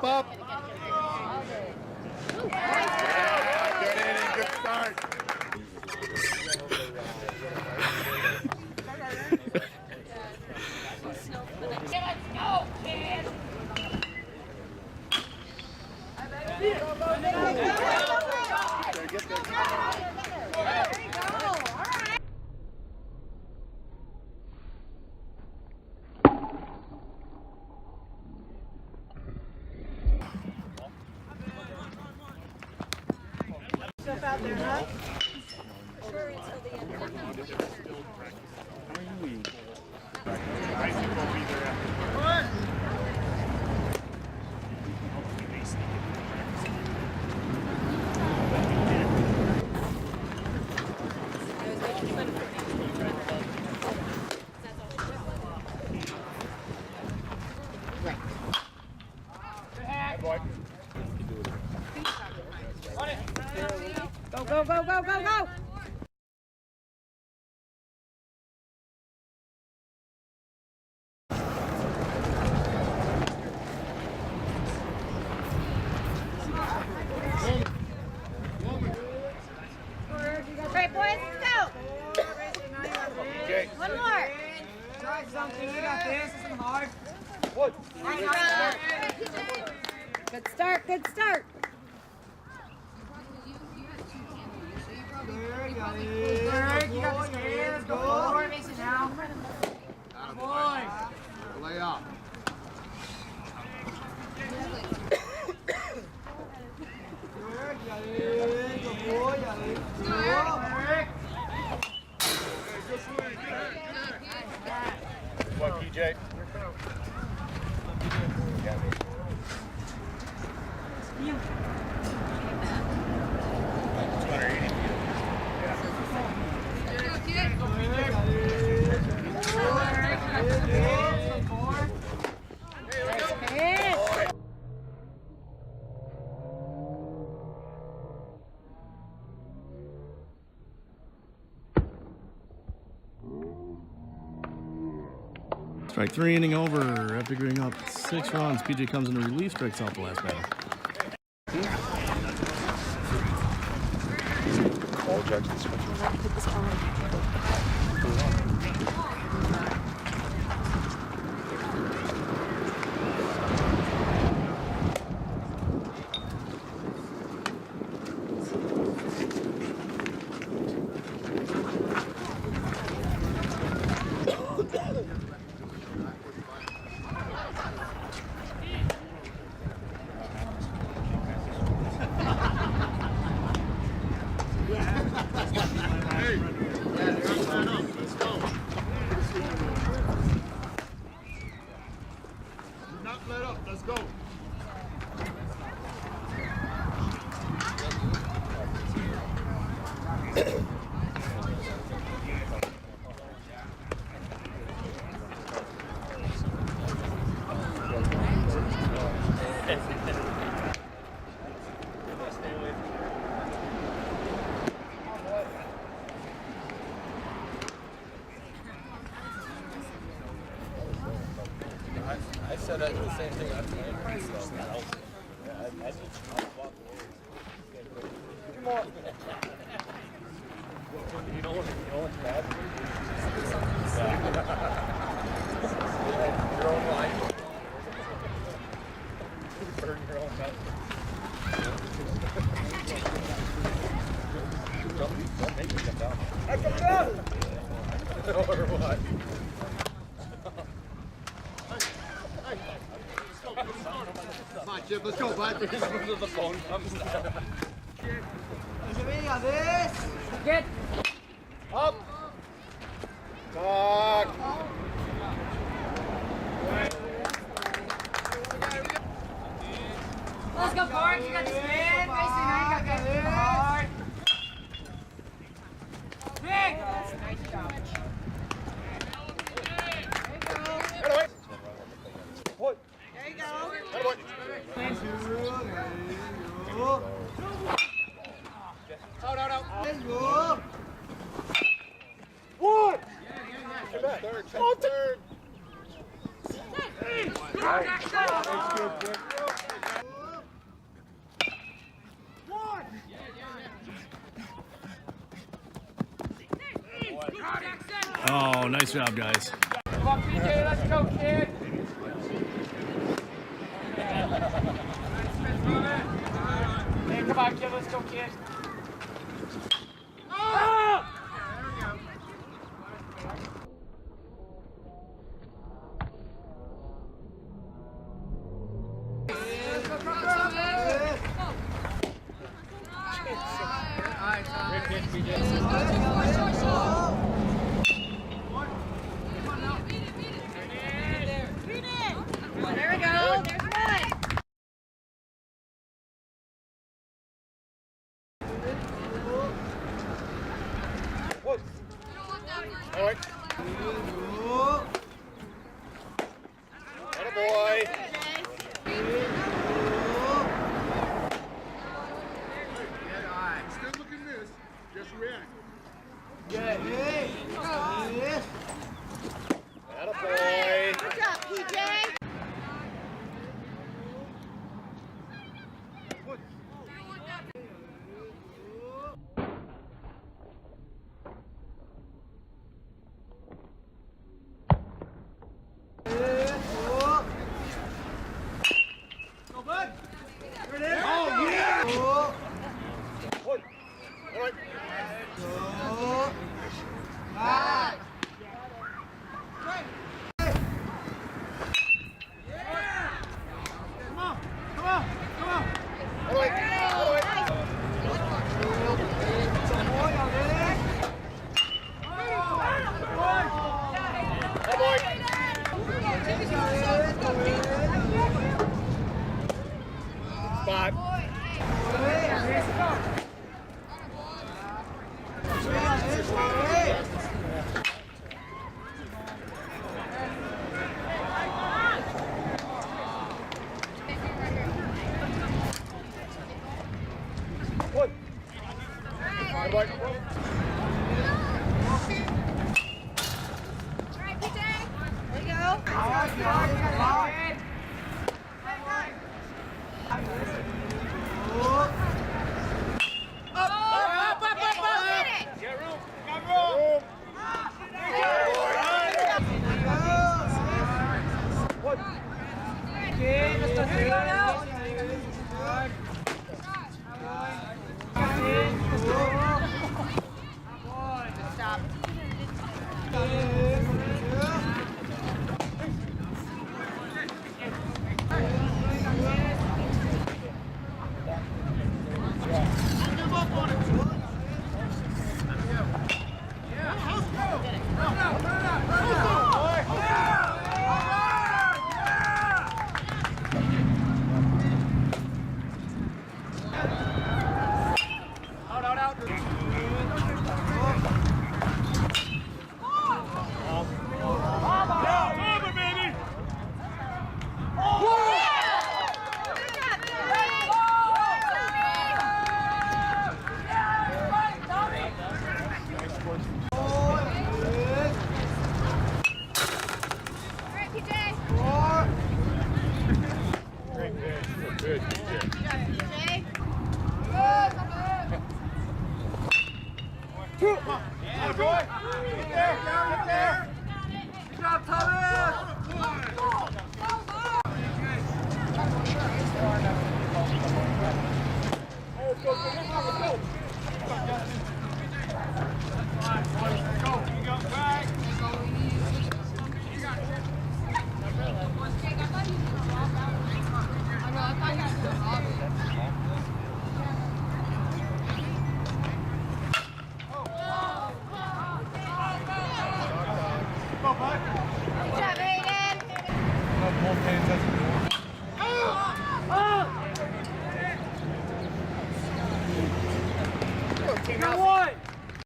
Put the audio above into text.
up. Yeah, good inning, good start. Let's go, kid! Get there. There you go. All right. Stuff out there, huh? Go, go, go, go, go, go! Great, boys, let's go! Okay. One more. Try something, you got this, this is hard. Good start, good start. There you got it. Good, you got this kid, let's go. Boy, makes it now. Boy. Lay off. Good, you got it. Good boy, you got it. Good. What, PJ? Strike 3, inning over. After giving up 6 runs, PJ comes into relief, strikes out the last batter. All judges. Not let up. Let's go. I said the same thing after the injury, so Come on. You know what's bad? Your own line. Burn your own mouth. Don't make me come down. I come down! Or what? Come on, Chip. Let's go, bud. The phone comes down. Good. Up. Talk. Let's go, Forrest. You got the spin. Mason, you got good. Hard. Big. Nice job. What? There you go. What? Out. Let's go. One. Come back. Third. Third. Good. That's good. Oh, nice job, guys. Come on, PJ, let's go, kid. Hey, come on, kid, let's go, kid. Great pitch, BJ. There we go. There's one. All right. Attaboy. Still looking this. Just react. Attaboy. Good job, PJ. All right. All right. All right. Spot. One. All right. Alright, PJ. There you go. Get room. Got room. Kid, let's go, kid. Alright, PJ. Great pitch. Good, PJ. Good job, PJ. Attaboy. Get there. Get there. Good job, Thomas. Go, go.